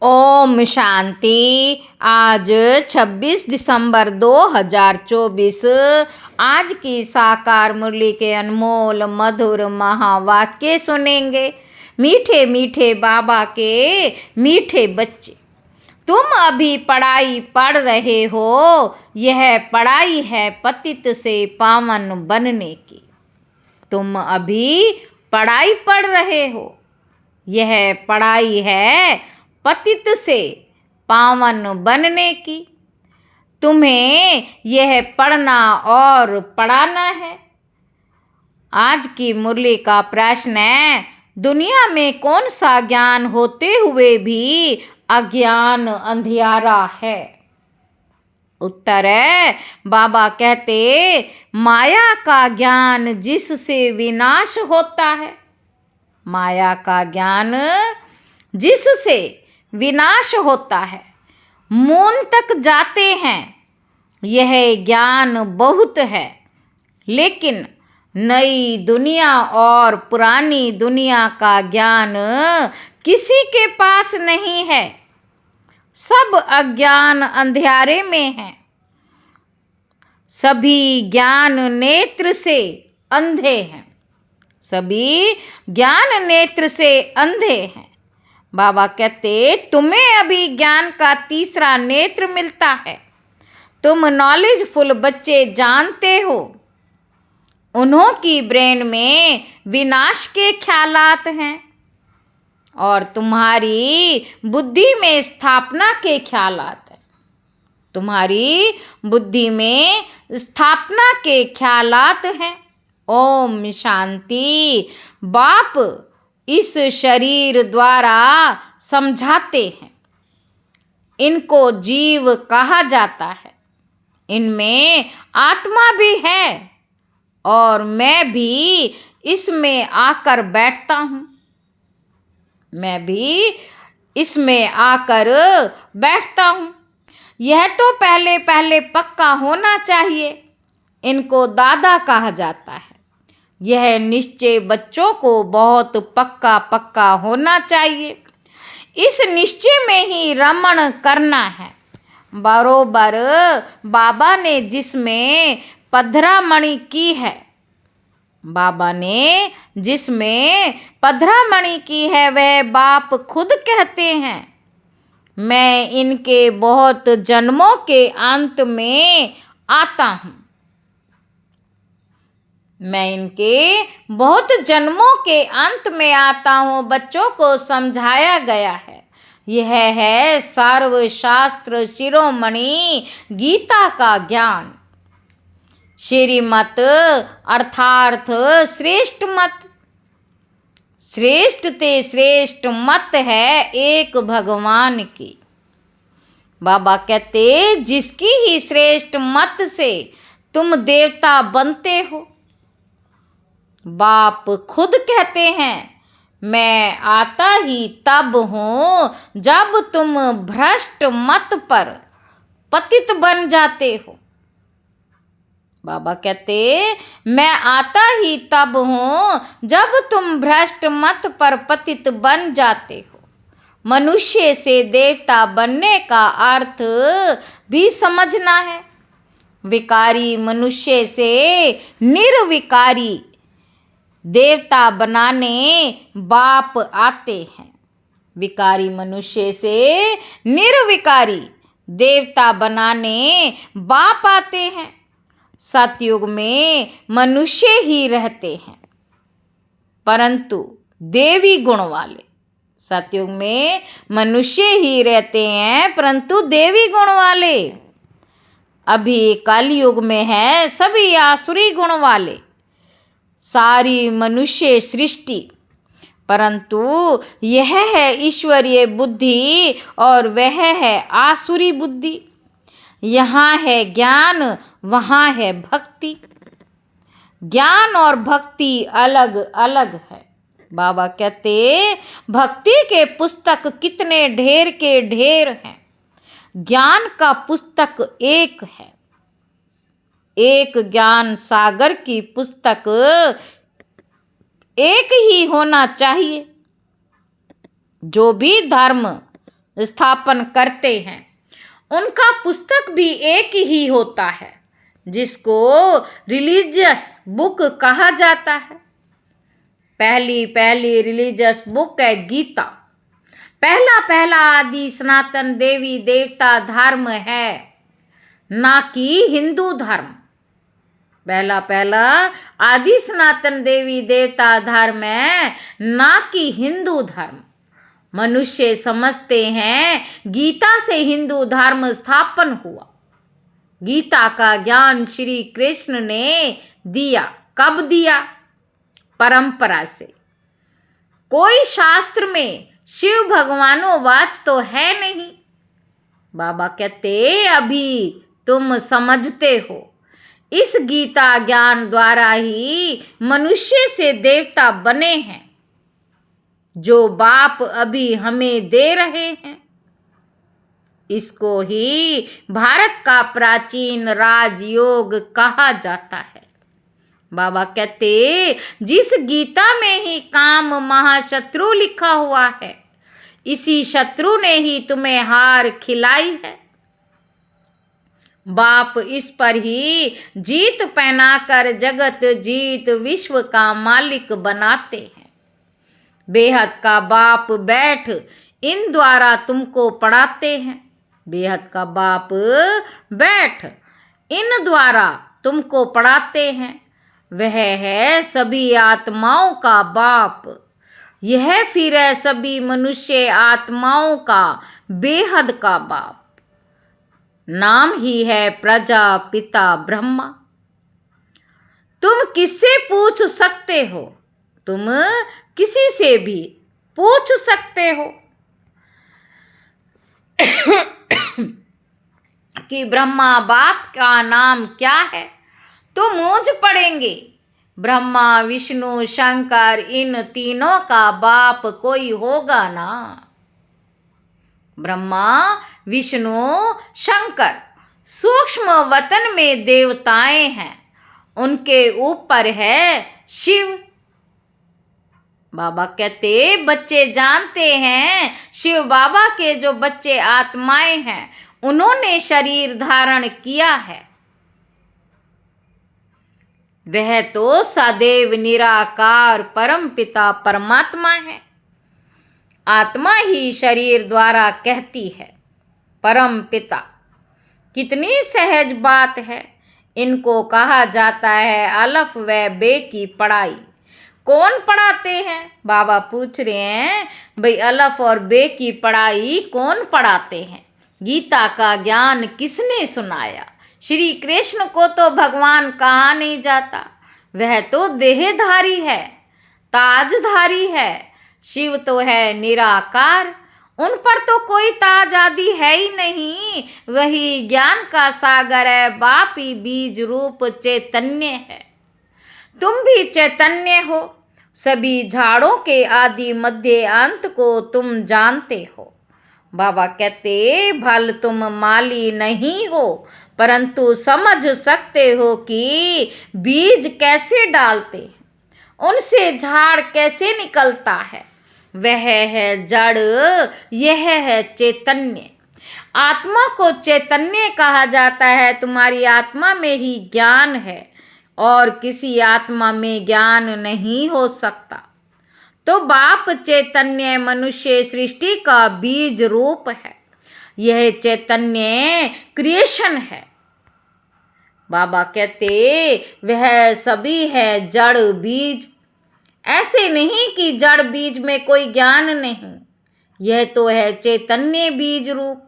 ओम शांति। आज 26 दिसंबर 2024। आज की साकार मुरली के अनमोल मधुर महावाक्य सुनेंगे। मीठे मीठे बाबा के मीठे बच्चे, तुम अभी पढ़ाई पढ़ रहे हो। यह पढ़ाई है पतित से पावन बनने की। तुम अभी पढ़ाई पढ़ रहे हो। यह पढ़ाई है पतित से पावन बनने की। तुम्हें यह पढ़ना और पढ़ाना है। आज की मुरली का प्रश्न है, दुनिया में कौन सा ज्ञान होते हुए भी अज्ञान अंधियारा है? उत्तर है, बाबा कहते, माया का ज्ञान जिससे विनाश होता है। माया का ज्ञान जिससे विनाश होता है, मौन तक जाते हैं। यह ज्ञान बहुत है, लेकिन नई दुनिया और पुरानी दुनिया का ज्ञान किसी के पास नहीं है। सब अज्ञान अंधियारे में है। सभी ज्ञान नेत्र से अंधे हैं। सभी ज्ञान नेत्र से अंधे हैं। बाबा कहते, तुम्हें अभी ज्ञान का तीसरा नेत्र मिलता है। तुम नॉलेजफुल बच्चे जानते हो, उन्हों की ब्रेन में विनाश के ख्यालात हैं और तुम्हारी बुद्धि में स्थापना के ख्यालात हैं। तुम्हारी बुद्धि में स्थापना के ख्यालात हैं। ओम शांति। बाप इस शरीर द्वारा समझाते हैं। इनको जीव कहा जाता है। इनमें आत्मा भी है और मैं भी इसमें आकर बैठता हूँ। मैं भी इसमें आकर बैठता हूँ। यह तो पहले पहले पक्का होना चाहिए। इनको दादा कहा जाता है। यह निश्चय बच्चों को बहुत पक्का पक्का होना चाहिए। इस निश्चय में ही रमण करना है। बरोबर बाबा ने जिसमें पधरामणि की है, बाबा ने जिसमें पधरामणि की है, वह बाप खुद कहते हैं, मैं इनके बहुत जन्मों के अंत में आता हूँ। मैं इनके बहुत जन्मों के अंत में आता हूँ। बच्चों को समझाया गया है। यह है सर्वशास्त्र शिरोमणि गीता का ज्ञान। श्रीमत अर्थार्थ श्रेष्ठ मत। श्रेष्ठ ते श्रेष्ठ मत है एक भगवान की। बाबा कहते, जिसकी ही श्रेष्ठ मत से तुम देवता बनते हो। बाप खुद कहते हैं, मैं आता ही तब हूँ जब तुम भ्रष्ट मत पर पतित बन जाते हो। बाबा कहते, मैं आता ही तब हूँ जब तुम भ्रष्ट मत पर पतित बन जाते हो। मनुष्य से देवता बनने का अर्थ भी समझना है। विकारी मनुष्य से निर्विकारी देवता बनाने बाप आते हैं। विकारी मनुष्य से निर्विकारी देवता बनाने बाप आते हैं। सतयुग में मनुष्य ही रहते हैं, परंतु देवी गुण वाले। सतयुग में मनुष्य ही रहते हैं, परंतु देवी गुण वाले। अभी कलयुग में है सभी आसुरी गुण वाले। सारी मनुष्य सृष्टि, परंतु यह है ईश्वरीय बुद्धि और वह है आसुरी बुद्धि। यहाँ है ज्ञान, वहाँ है भक्ति। ज्ञान और भक्ति अलग अलग है। बाबा कहते, भक्ति के पुस्तक कितने ढेर के ढेर हैं, ज्ञान का पुस्तक एक है। एक ज्ञान सागर की पुस्तक एक ही होना चाहिए। जो भी धर्म स्थापन करते हैं। उनका पुस्तक भी एक ही होता है जिसको रिलीजियस बुक कहा जाता है। पहली रिलीजियस बुक है गीता। पहला आदि सनातन देवी देवता धर्म है, ना कि हिंदू धर्म। पहला आदि सनातन देवी देवता धर्म है, ना कि हिंदू धर्म। मनुष्य समझते हैं गीता से हिंदू धर्म स्थापन हुआ। गीता का ज्ञान श्री कृष्ण ने दिया। कब दिया? परंपरा से। कोई शास्त्र में शिव भगवानोवाच तो है नहीं। बाबा कहते अभी तुम समझते हो। इस गीता ज्ञान द्वारा ही मनुष्य से देवता बने हैं, जो बाप अभी हमें दे रहे हैं। इसको ही भारत का प्राचीन राजयोग कहा जाता है। बाबा कहते जिस गीता में ही काम महाशत्रु लिखा हुआ है, इसी शत्रु ने ही तुम्हें हार खिलाई है। बाप इस पर ही जीत पहनाकर जगत जीत विश्व का मालिक बनाते हैं। बेहद का बाप बैठ इन द्वारा तुमको पढ़ाते हैं। बेहद का बाप बैठ इन द्वारा तुमको पढ़ाते हैं। वह है सभी आत्माओं का बाप। यह फिर है सभी मनुष्य आत्माओं का बेहद का बाप। नाम ही है प्रजापिता ब्रह्मा। तुम किससे पूछ सकते हो? तुम किसी से भी पूछ सकते हो कि ब्रह्मा बाप का नाम क्या है, तो मूंझ पड़ेंगे। ब्रह्मा विष्णु शंकर इन तीनों का बाप कोई होगा ना। ब्रह्मा विष्णु शंकर सूक्ष्म वतन में देवताएं हैं, उनके ऊपर है शिव। बाबा कहते बच्चे जानते हैं शिव बाबा के जो बच्चे आत्माएं हैं, उन्होंने शरीर धारण किया है। वह तो सदैव निराकार परम पिता परमात्मा है। आत्मा ही शरीर द्वारा कहती है परम पिता। कितनी सहज बात है। इनको कहा जाता है अलफ व बे की पढ़ाई। कौन पढ़ाते हैं? बाबा पूछ रहे हैं भाई अलफ और बे की पढ़ाई कौन पढ़ाते हैं? गीता का ज्ञान किसने सुनाया? श्री कृष्ण को तो भगवान कहा नहीं जाता। वह तो देहधारी है, ताजधारी है। शिव तो है निराकार, उन पर तो कोई ताज आदि है ही नहीं। वही ज्ञान का सागर है, बाप ही बीज रूप चैतन्य है। तुम भी चैतन्य हो। सभी झाड़ों के आदि मध्य अंत को तुम जानते हो। बाबा कहते भल तुम माली नहीं हो, परंतु समझ सकते हो कि बीज कैसे डालते हैं, उनसे झाड़ कैसे निकलता है। वह है जड़, यह है चैतन्य। आत्मा को चैतन्य कहा जाता है। तुम्हारी आत्मा में ही ज्ञान है और किसी आत्मा में ज्ञान नहीं हो सकता। तो बाप चैतन्य मनुष्य सृष्टि का बीज रूप है। यह चैतन्य क्रिएशन है। बाबा कहते वह सभी है जड़ बीज। ऐसे नहीं कि जड़ बीज में कोई ज्ञान नहीं। यह तो है चैतन्य बीज रूप।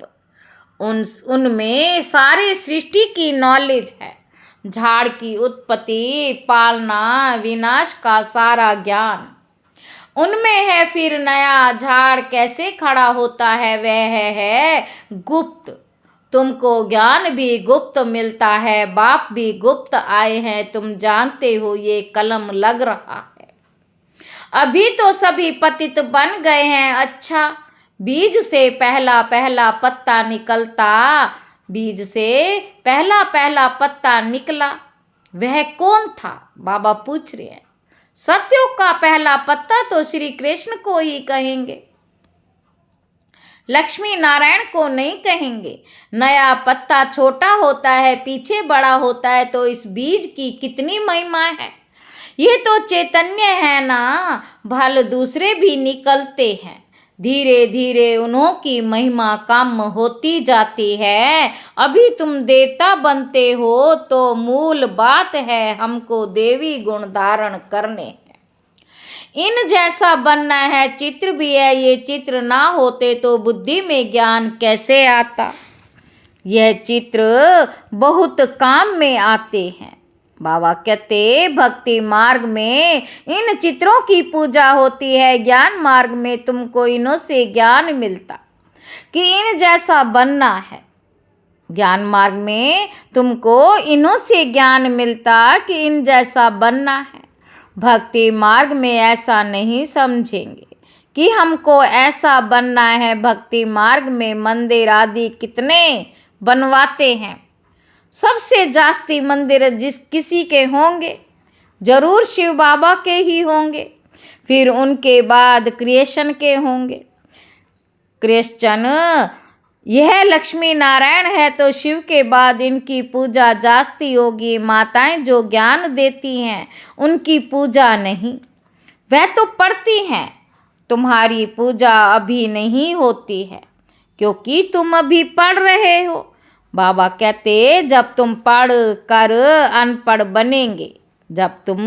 उनमें सारे सृष्टि की नॉलेज है। झाड़ की उत्पत्ति, पालना, विनाश का सारा ज्ञान उनमें है। फिर नया झाड़ कैसे खड़ा होता है, वह है गुप्त। तुमको ज्ञान भी गुप्त मिलता है, बाप भी गुप्त आए हैं। तुम जानते हो ये कलम लग रहा है। अभी तो सभी पतित बन गए हैं। अच्छा, बीज से पहला पत्ता निकलता, बीज से पहला पत्ता निकला, वह कौन था? बाबा पूछ रहे हैं। सत्युग का पहला पत्ता तो श्री कृष्ण को ही कहेंगे। लक्ष्मी नारायण को नहीं कहेंगे। नया पत्ता छोटा होता है, पीछे बड़ा होता है, तो इस बीज की कितनी महिमा है। ये तो चैतन्य है ना, भल दूसरे भी निकलते हैं। धीरे धीरे उन्हों की महिमा कम होती जाती है। अभी तुम देवता बनते हो तो मूल बात है हमको देवी गुण धारण करने। इन जैसा बनना है, चित्र भी है, ये चित्र ना होते तो बुद्धि में ज्ञान कैसे आता। यह चित्र बहुत काम में आते हैं। बाबा कहते भक्ति मार्ग में इन चित्रों की पूजा होती है, ज्ञान मार्ग में तुमको इन्हों से ज्ञान मिलता कि इन जैसा बनना है। ज्ञान मार्ग में तुमको इन्हों से ज्ञान मिलता कि इन जैसा बनना है। भक्ति मार्ग में ऐसा नहीं समझेंगे कि हमको ऐसा बनना है। भक्ति मार्ग में मंदिर आदि कितने बनवाते हैं। सबसे जास्ती मंदिर जिस किसी के होंगे, जरूर शिव बाबा के ही होंगे, फिर उनके बाद क्रिएशन के होंगे। क्रिश्चन यह लक्ष्मी नारायण है तो शिव के बाद इनकी पूजा जास्ती होगी। माताएं जो ज्ञान देती हैं उनकी पूजा नहीं, वह तो पढ़ती हैं। तुम्हारी पूजा अभी नहीं होती है क्योंकि तुम अभी पढ़ रहे हो। बाबा कहते जब तुम पढ़ कर अनपढ़ बनेंगे, जब तुम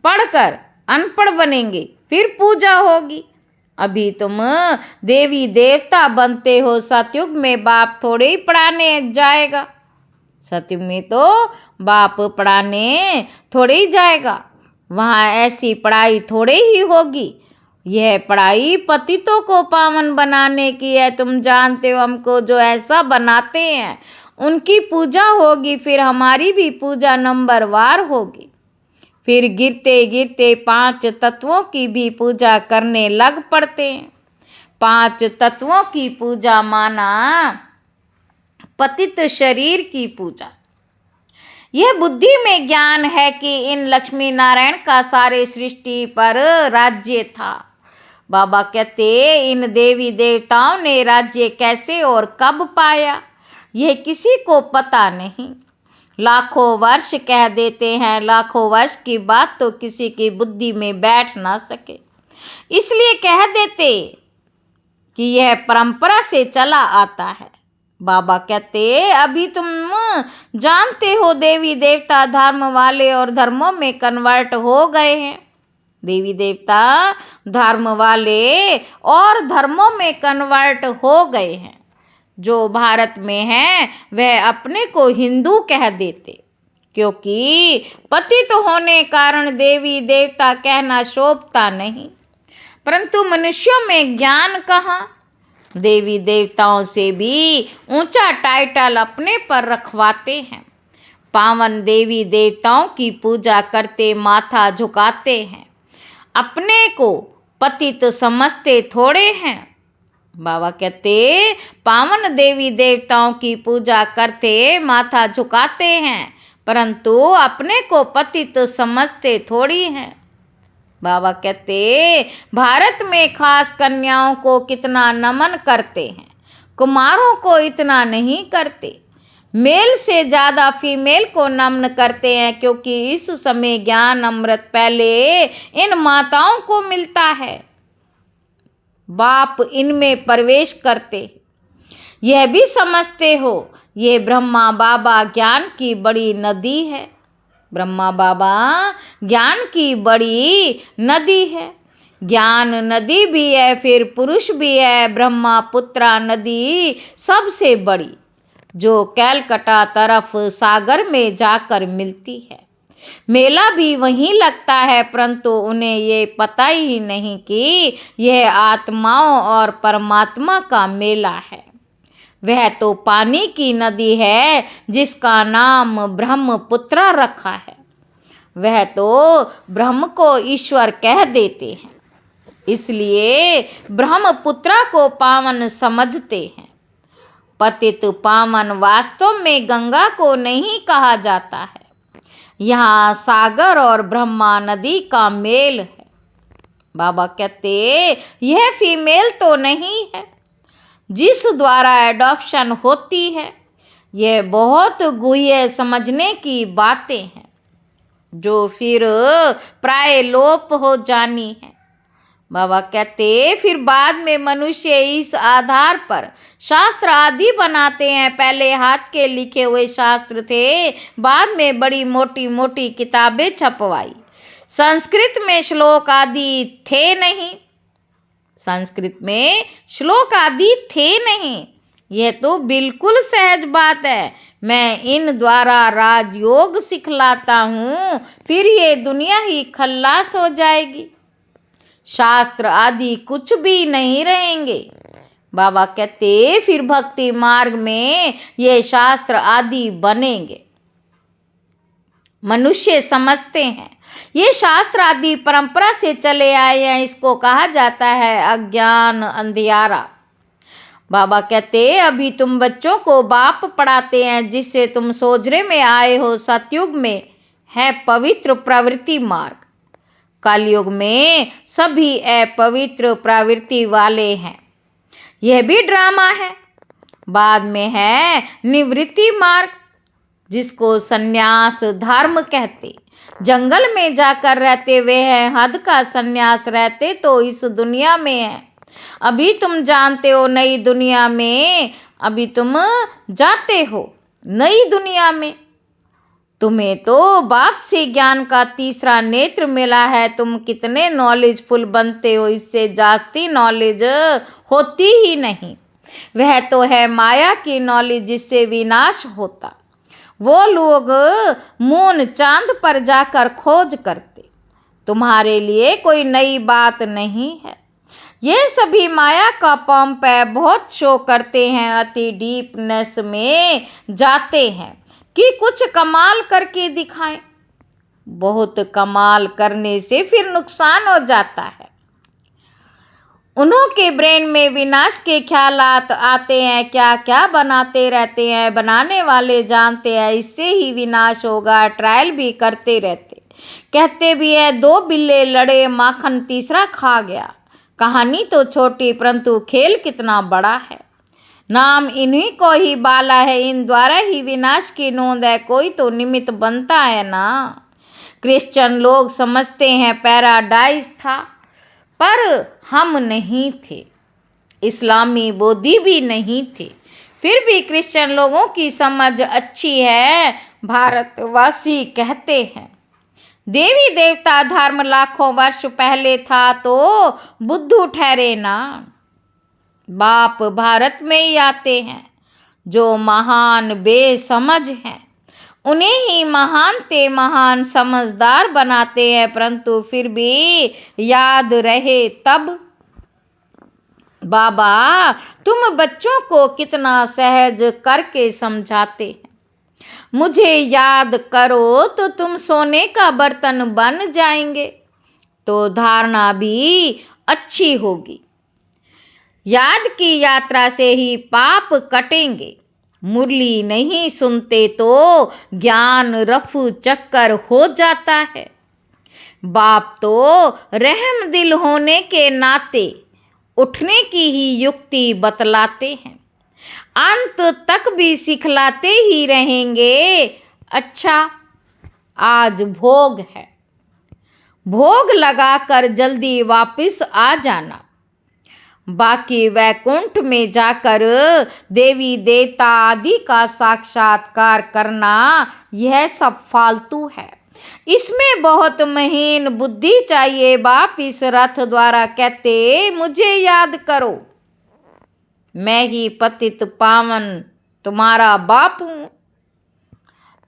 पढ़कर अनपढ़ बनेंगे फिर पूजा होगी। अभी तुम देवी देवता बनते हो। सतयुग में बाप थोड़े ही पढ़ाने जाएगा। सतयुग में तो बाप पढ़ाने थोड़े ही जाएगा। वहाँ ऐसी पढ़ाई थोड़े ही होगी। यह पढ़ाई पतितों को पावन बनाने की है। तुम जानते हो हमको जो ऐसा बनाते हैं उनकी पूजा होगी, फिर हमारी भी पूजा नंबरवार होगी। फिर गिरते गिरते 5 तत्वों की भी पूजा करने लग पड़ते हैं। 5 तत्वों की पूजा माना पतित शरीर की पूजा। यह बुद्धि में ज्ञान है कि इन लक्ष्मी नारायण का सारे सृष्टि पर राज्य था। बाबा कहते इन देवी देवताओं ने राज्य कैसे और कब पाया यह किसी को पता नहीं। लाखों वर्ष कह देते हैं, लाखों वर्ष की बात तो किसी की बुद्धि में बैठ ना सके, इसलिए कह देते कि यह परंपरा से चला आता है। बाबा कहते अभी तुम जानते हो देवी देवता धर्म वाले और धर्मों में कन्वर्ट हो गए हैं। देवी देवता धर्म वाले और धर्मों में कन्वर्ट हो गए हैं। जो भारत में है वह अपने को हिंदू कह देते, क्योंकि पतित होने कारण देवी देवता कहना शोभता नहीं। परंतु मनुष्यों में ज्ञान कहाँ। देवी देवताओं से भी ऊंचा टाइटल अपने पर रखवाते हैं। पावन देवी देवताओं की पूजा करते माथा झुकाते हैं। अपने को पतित समझते थोड़े हैं। बाबा कहते पावन देवी देवताओं की पूजा करते माथा झुकाते हैं, परंतु अपने को पतित समझते थोड़ी हैं। बाबा कहते भारत में खास कन्याओं को कितना नमन करते हैं, कुमारों को इतना नहीं करते। मेल से ज़्यादा फीमेल को नमन करते हैं, क्योंकि इस समय ज्ञान अमृत पहले इन माताओं को मिलता है। बाप इनमें प्रवेश करते। यह भी समझते हो ये ब्रह्मा बाबा ज्ञान की बड़ी नदी है। ब्रह्मा बाबा ज्ञान की बड़ी नदी है। ज्ञान नदी भी है, फिर पुरुष भी है। ब्रह्मा पुत्रा नदी सबसे बड़ी, जो कैलकटा तरफ सागर में जाकर मिलती है। मेला भी वहीं लगता है, परंतु उन्हें ये पता ही नहीं कि यह आत्माओं और परमात्मा का मेला है। वह तो पानी की नदी है जिसका नाम ब्रह्मपुत्रा रखा है। वह तो ब्रह्म को ईश्वर कह देते हैं, इसलिए ब्रह्मपुत्रा को पावन समझते हैं। पतित पावन वास्तव में गंगा को नहीं कहा जाता है। यहाँ सागर और ब्रह्मा नदी का मेल है। बाबा कहते यह फीमेल तो नहीं है। जिस द्वारा एडॉप्शन होती है, यह बहुत गुह्य समझने की बातें हैं जो फिर प्राय लोप हो जानी है। बाबा कहते फिर बाद में मनुष्य इस आधार पर शास्त्र आदि बनाते हैं। पहले हाथ के लिखे हुए शास्त्र थे, बाद में बड़ी मोटी मोटी किताबें छपवाई। संस्कृत में श्लोक आदि थे नहीं, संस्कृत में श्लोक आदि थे नहीं। यह तो बिल्कुल सहज बात है। मैं इन द्वारा राजयोग सिखलाता हूँ, फिर ये दुनिया ही खल्लास हो जाएगी, शास्त्र आदि कुछ भी नहीं रहेंगे। बाबा कहते फिर भक्ति मार्ग में ये शास्त्र आदि बनेंगे। मनुष्य समझते हैं ये शास्त्र आदि परंपरा से चले आए हैं, इसको कहा जाता है अज्ञान अंधियारा। बाबा कहते अभी तुम बच्चों को बाप पढ़ाते हैं, जिससे तुम सोजरे में आए हो। सतयुग में है पवित्र प्रवृत्ति मार्ग, कलयुग में सभी अपवित्र प्रवृत्ति वाले हैं। यह भी ड्रामा है। बाद में है निवृत्ति मार्ग, जिसको संन्यास धर्म कहते। जंगल में जाकर रहते हुए हैं, हद का संन्यास रहते तो इस दुनिया में है। अभी तुम जानते हो नई दुनिया में, अभी तुम जाते हो नई दुनिया में। तुम्हें तो बाप से ज्ञान का तीसरा नेत्र मिला है। तुम कितने नॉलेजफुल बनते हो, इससे जास्ती नॉलेज होती ही नहीं। वह तो है माया की नॉलेज, जिससे विनाश होता। वो लोग मून चांद पर जाकर खोज करते। तुम्हारे लिए कोई नई बात नहीं है। ये सभी माया का पंप है। बहुत शो करते हैं, अति डीपनेस में जाते हैं कि कुछ कमाल करके दिखाएं। बहुत कमाल करने से फिर नुकसान हो जाता है। उन्हों के ब्रेन में विनाश के ख्यालात आते हैं, क्या क्या बनाते रहते हैं। बनाने वाले जानते हैं इससे ही विनाश होगा, ट्रायल भी करते रहते। कहते भी है 2 बिल्ले लड़े, माखन तीसरा खा गया। कहानी तो छोटी, परंतु खेल कितना बड़ा है। नाम इन्हीं को ही बाला है, इन द्वारा ही विनाश की नोंद है। कोई तो निमित्त बनता है ना। क्रिश्चियन लोग समझते हैं पैराडाइज था, पर हम नहीं थे। इस्लामी बोधी भी नहीं थे, फिर भी क्रिश्चियन लोगों की समझ अच्छी है। भारतवासी कहते हैं देवी देवता धर्म लाखों वर्ष पहले था, तो बुद्धू ठहरे ना। बाप भारत में ही आते हैं। जो महान बेसमझ हैं, उन्हें ही महान ते महान समझदार बनाते हैं, परंतु फिर भी याद रहे तब। बाबा तुम बच्चों को कितना सहज करके समझाते हैं। मुझे याद करो तो तुम सोने का बर्तन बन जाएंगे, तो धारणा भी अच्छी होगी। याद की यात्रा से ही पाप कटेंगे। मुरली नहीं सुनते तो ज्ञान रफू चक्कर हो जाता है। बाप तो रहम दिल होने के नाते उठने की ही युक्ति बतलाते हैं, अंत तक भी सिखलाते ही रहेंगे। अच्छा आज भोग है, भोग लगाकर जल्दी वापस आ जाना। बाकी वैकुंठ में जाकर देवी देवता आदि का साक्षात्कार करना, यह सब फालतू है। इसमें बहुत महीन बुद्धि चाहिए। बाप इस रथ द्वारा कहते मुझे याद करो, मैं ही पतित पावन तुम्हारा बाप हूँ।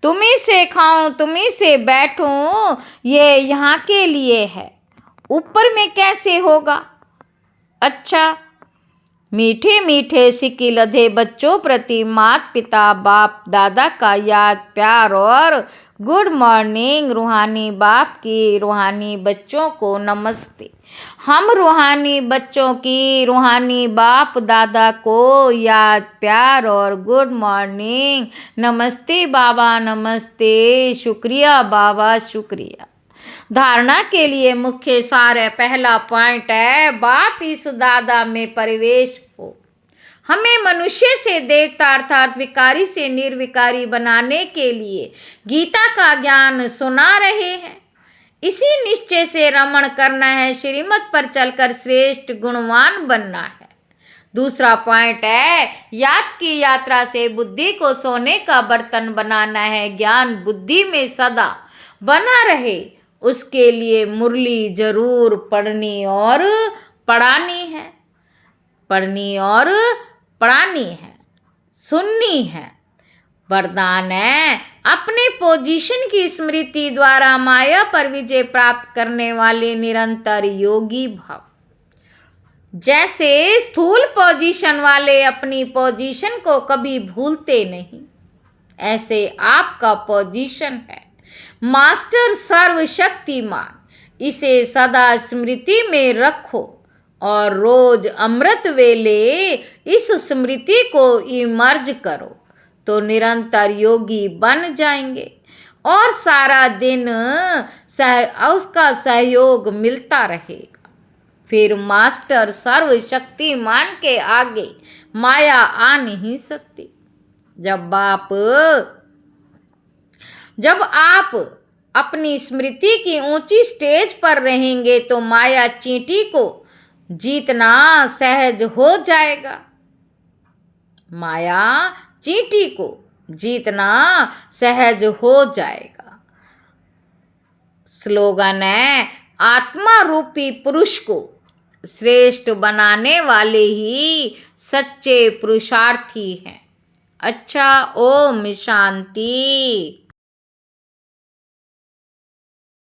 तुम्ही से खाऊं, तुम्ही से बैठूं, ये यहाँ के लिए है, ऊपर में कैसे होगा। अच्छा मीठे मीठे सिक्के लधे बच्चों प्रति माता पिता बाप दादा का याद प्यार और गुड मॉर्निंग। रूहानी बाप की रूहानी बच्चों को नमस्ते। हम रूहानी बच्चों की रूहानी बाप दादा को याद प्यार और गुड मॉर्निंग। नमस्ते बाबा, नमस्ते, शुक्रिया बाबा, शुक्रिया। धारणा के लिए मुख्य सार है। पहला पॉइंट है बाप इस दादा में प्रवेश हो। हमें मनुष्य से देवता अर्थात विकारी से निर्विकारी बनाने के लिए गीता का ज्ञान सुना रहे हैं। इसी निश्चय से रमण करना है, श्रीमत पर चलकर श्रेष्ठ गुणवान बनना है। दूसरा पॉइंट है, याद की यात्रा से बुद्धि को सोने का बर्तन बनाना है। ज्ञान बुद्धि में सदा बना रहे, उसके लिए मुरली जरूर पढ़नी और पढ़ानी है। पढ़नी और पढ़ानी है, सुननी है। वरदान है, अपने पोजीशन की स्मृति द्वारा माया पर विजय प्राप्त करने वाले निरंतर योगी भव। जैसे स्थूल पोजीशन वाले अपनी पोजीशन को कभी भूलते नहीं, ऐसे आपका पोजीशन है मास्टर सर्वशक्तिमान। इसे सदा स्मृति में रखो और रोज अमृत वेले इस स्मृति को इमर्ज करो, तो निरंतर योगी बन जाएंगे और सारा दिन उसका सहयोग मिलता रहेगा। फिर मास्टर सर्वशक्तिमान के आगे माया आ नहीं सकती। जब आप अपनी स्मृति की ऊंची स्टेज पर रहेंगे तो माया चींटी को जीतना सहज हो जाएगा। माया चींटी को जीतना सहज हो जाएगा। स्लोगन है, आत्मा रूपी पुरुष को श्रेष्ठ बनाने वाले ही सच्चे पुरुषार्थी हैं। अच्छा, ओम शांति।